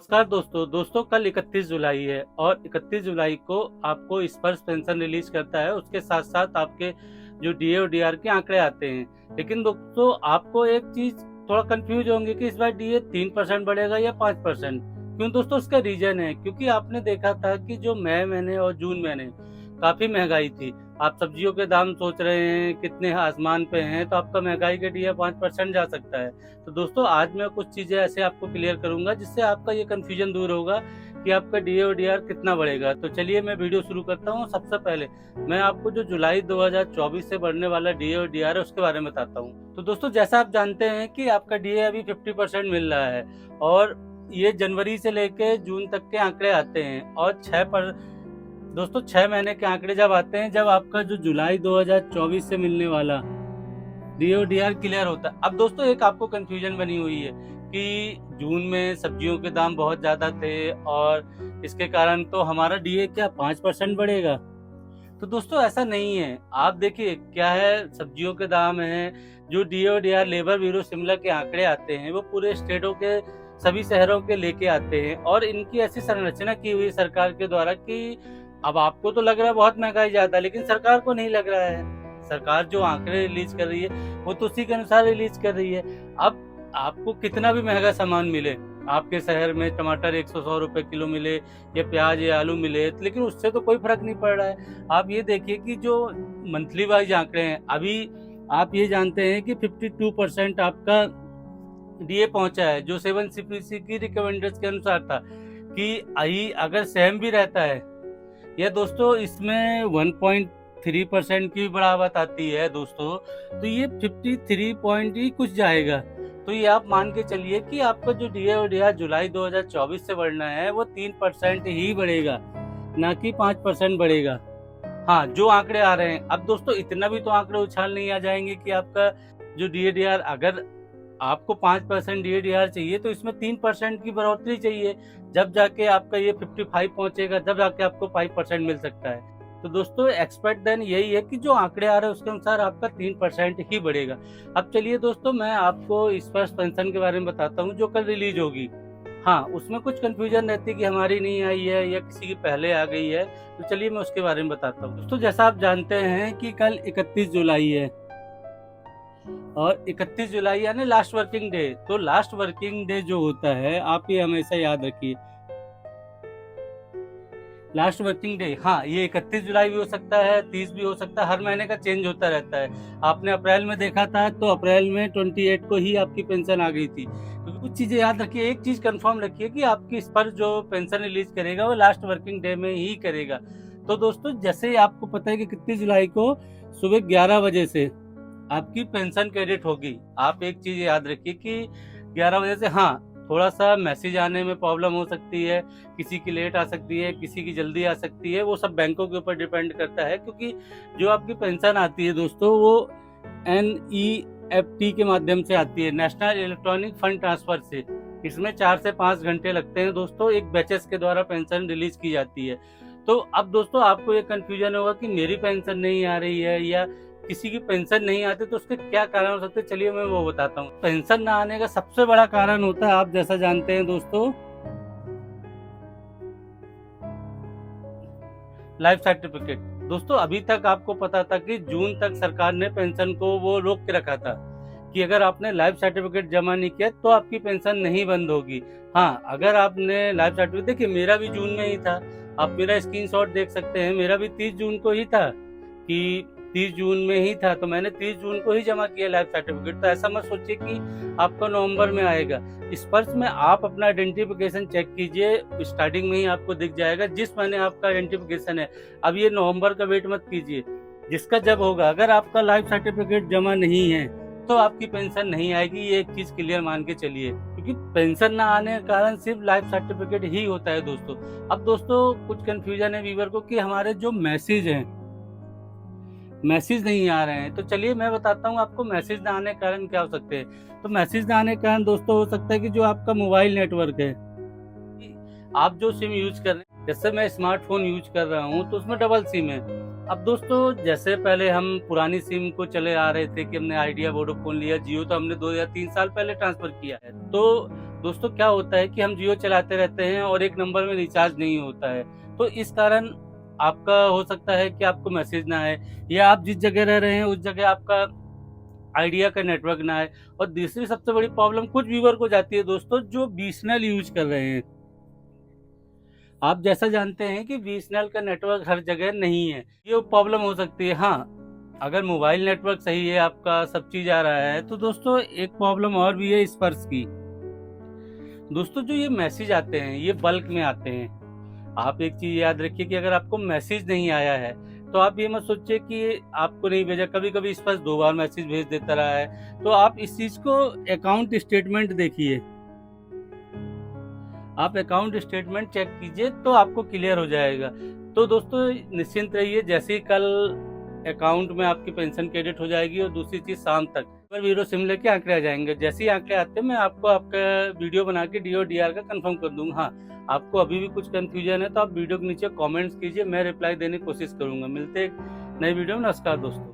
नमस्कार दोस्तों कल 31 जुलाई है और 31 जुलाई को आपको स्पर्श पेंशन रिलीज करता है। उसके साथ साथ आपके जो डीए और डीआर के आंकड़े आते हैं। लेकिन दोस्तों आपको एक चीज थोड़ा कंफ्यूज होंगे कि इस बार डीए 3% बढ़ेगा या 5%। क्यों दोस्तों? उसका रीजन है क्योंकि आपने देखा था कि जो मई महीने और जून महीने काफी महंगाई थी। आप सब्जियों के दाम सोच रहे हैं कितने आसमान पे हैं, तो आपका महंगाई का डीए 5% जा सकता है। तो दोस्तों आज मैं कुछ चीजें ऐसे आपको क्लियर करूंगा जिससे आपका ये कंफ्यूजन दूर होगा कि आपका डीए और डीआर कितना बढ़ेगा। तो चलिए मैं वीडियो शुरू करता हूँ। सबसे पहले मैं आपको जो जुलाई 2024 से बढ़ने वाला डीए और डीआर है उसके बारे में बताता हूँ। तो दोस्तों जैसा आप जानते हैं कि आपका डीए अभी 50% मिल रहा है और ये जनवरी से लेके जून तक के आंकड़े आते हैं और 6 महीने के आंकड़े जब आते हैं, जब आपका जो जुलाई 2024 से मिलने वाला डीओ डीआर क्लियर होता है। अब दोस्तों एक आपको कंफ्यूजन बनी हुई है कि जून में सब्जियों के दाम बहुत ज्यादा थे और इसके कारण तो हमारा डीए क्या 5% बढ़ेगा। तो दोस्तों ऐसा नहीं है। आप देखिए क्या है, सब्जियों के दाम हैं, जो DO DR labour bureau Shimla के आंकड़े आते हैं वो पूरे स्टेटों के सभी शहरों के लेके आते हैं और इनकी ऐसी संरचना की हुई सरकार के द्वारा कि अब आपको तो लग रहा है बहुत महंगाई ज्यादा, लेकिन सरकार को नहीं लग रहा है। सरकार जो आंकड़े रिलीज कर रही है वो तो उसी के अनुसार रिलीज कर रही है। अब आपको कितना भी महंगा सामान मिले, आपके शहर में टमाटर 100 रुपए किलो मिले या प्याज या आलू मिले, लेकिन उससे तो कोई फर्क नहीं पड़ रहा है। आप ये देखिए कि जो मंथली वाइज आंकड़े हैं, अभी आप ये जानते हैं कि 52% आपका डीए पहुंचा है, जो 7CPC की रिकमेंडेशन के अनुसार था कि आई अगर सेम भी रहता है या दोस्तों इसमें 1.3% की बढ़ावत आती है दोस्तों, तो ये 53 पॉइंट ही कुछ जाएगा। तो ये आप मान के चलिए कि आपका जो डीए और डीआर जुलाई 2024 से बढ़ना है वो 3% ही बढ़ेगा, ना कि 5% बढ़ेगा। हाँ, जो आंकड़े आ रहे हैं। अब दोस्तों इतना भी तो आंकड़े उछाल नहीं आ जाएंगे कि आपका जो डीए डीआर, अगर आपको 5% डीए डीआर चाहिए तो इसमें 3% की बढ़ोतरी चाहिए, जब जाके आपका ये 55 पहुंचेगा, जब जाके आपको 5% मिल सकता है। तो दोस्तों एक्सपेक्ट देन यही है कि जो आंकड़े आ रहे हैं उसके अनुसार आपका 3% ही बढ़ेगा। अब चलिए दोस्तों मैं आपको स्पर्श पेंशन के बारे में बताता हूँ जो कल रिलीज होगी। हाँ, उसमें कुछ कंफ्यूजन रहती है कि हमारी नहीं आई है या किसी की पहले आ गई है, तो चलिए मैं उसके बारे में बताता हूँ। दोस्तों जैसा आप जानते हैं कि कल 31 जुलाई है और 31 जुलाई यानी लास्ट वर्किंग डे। तो लास्ट वर्किंग डे जो होता है, आप ये हमेशा याद रखिए, लास्ट वर्किंग डे, हाँ ये 31 जुलाई भी हो सकता है, 30 भी हो सकता है, हर महीने का चेंज होता रहता है। आपने अप्रैल में देखा था तो अप्रैल में 28 को ही आपकी पेंशन आ गई थी। तो कुछ चीजें याद रखिए, एक चीज कंफर्म रखिए कि आपकी इस पर जो पेंशन रिलीज करेगा वो लास्ट वर्किंग डे में ही करेगा। तो दोस्तों जैसे ही आपको पता है कि 31 जुलाई को सुबह 11 बजे से आपकी पेंशन क्रेडिट होगी। आप एक चीज याद रखिए कि 11 बजे से, हाँ थोड़ा सा मैसेज आने में प्रॉब्लम हो सकती है, किसी की लेट आ सकती है, किसी की जल्दी आ सकती है, वो सब बैंकों के ऊपर डिपेंड करता है। क्योंकि जो आपकी पेंशन आती है दोस्तों वो NEFT के माध्यम से आती है, नेशनल इलेक्ट्रॉनिक फंड ट्रांसफर से। इसमें 4 से 5 घंटे लगते हैं दोस्तों, एक बैचेस के द्वारा पेंशन रिलीज की जाती है। तो अब दोस्तों आपको ये कंफ्यूजन होगा कि मेरी पेंशन नहीं आ रही है या किसी की पेंशन नहीं आती, तो उसके क्या कारण हो सकते हैं, चलिए मैं वो बताता हूँ। पेंशन ना आने का सबसे बड़ा कारण होता है, आप जैसा जानते हैं दोस्तों, लाइफ सर्टिफिकेट। दोस्तों अभी तक आपको पता था कि जून तक सरकार ने पेंशन को वो रोक के रखा था कि अगर आपने लाइफ सर्टिफिकेट जमा नहीं किया तो आपकी पेंशन नहीं बंद होगी। हाँ, अगर आपने लाइफ सर्टिफिकेट, देखिए मेरा भी जून में ही था, आप मेरा स्क्रीनशॉट देख सकते हैं, मेरा भी 30 जून को ही था कि 30 जून में ही था, तो मैंने 30 जून को ही जमा किया लाइफ सर्टिफिकेट। तो ऐसा मत सोचिए कि आपका नवंबर में आएगा। स्पर्श में आप अपना आइडेंटिफिकेशन चेक कीजिए, स्टार्टिंग में ही आपको दिख जाएगा जिस महीने आपका आइडेंटिफिकेशन है। अब ये नवंबर का वेट मत कीजिए, जिसका जब होगा। अगर आपका लाइफ सर्टिफिकेट जमा नहीं है तो आपकी पेंशन नहीं आएगी, ये एक चीज क्लियर मान के चलिए, क्योंकि पेंशन ना आने का कारण सिर्फ लाइफ सर्टिफिकेट ही होता है दोस्तों। अब दोस्तों कुछ कंफ्यूजन है व्यूअर को कि हमारे जो मैसेज नहीं आ रहे हैं, तो चलिए मैं बताता हूँ आपको मैसेज ना आने के कारण क्या हो सकते हैं। तो मैसेज ना आने के कारण दोस्तों हो सकता है कि जो आपका मोबाइल नेटवर्क है, आप जो सिम यूज कर रहे हैं, जैसे मैं स्मार्टफोन यूज कर रहा हूँ तो उसमें डबल सिम है। अब दोस्तों जैसे पहले हम पुरानी सिम को चले आ रहे थे कि हमने आइडिया वोडाफोन लिया, जियो तो हमने 2 या 3 साल पहले ट्रांसफर किया है। तो दोस्तों क्या होता है कि हम जियो चलाते रहते हैं और एक नंबर में रिचार्ज नहीं होता है, तो इस कारण आपका हो सकता है कि आपको मैसेज ना आए, या आप जिस जगह रह रहे हैं उस जगह आपका आइडिया का नेटवर्क ना आए। और दूसरी सबसे बड़ी प्रॉब्लम कुछ व्यूअर को जाती है दोस्तों, जो बीएसएनएल यूज कर रहे हैं। आप जैसा जानते हैं कि बीएसएनएल का नेटवर्क हर जगह नहीं है, ये प्रॉब्लम हो सकती है। हाँ, अगर मोबाइल नेटवर्क सही है, आपका सब चीज आ रहा है, तो दोस्तों एक प्रॉब्लम और भी है स्पर्श की। दोस्तों जो ये मैसेज आते हैं ये बल्क में आते हैं। आप एक चीज याद रखिए कि अगर आपको मैसेज नहीं आया है तो आप ये मत सोचिए कि आपको नहीं भेजा। कभी कभी स्पर्श 2 बार मैसेज भेज देता रहा है, तो आप इस चीज को अकाउंट स्टेटमेंट देखिए, आप अकाउंट स्टेटमेंट चेक कीजिए तो आपको क्लियर हो जाएगा। तो दोस्तों निश्चिंत रहिए, जैसे ही कल अकाउंट में आपकी पेंशन क्रेडिट हो जाएगी, और दूसरी चीज शाम तक वीडियो सिम लेके आंकड़े आ जाएंगे। जैसे ही आंकड़े आते हैं मैं आपको आपका वीडियो बना के डीओ डीआर का कंफर्म कर दूंगा। हाँ, आपको अभी भी कुछ कंफ्यूजन है तो आप वीडियो के नीचे कमेंट्स कीजिए, मैं रिप्लाई देने की कोशिश करूंगा। मिलते हैं एक नई वीडियो में। नमस्कार दोस्तों।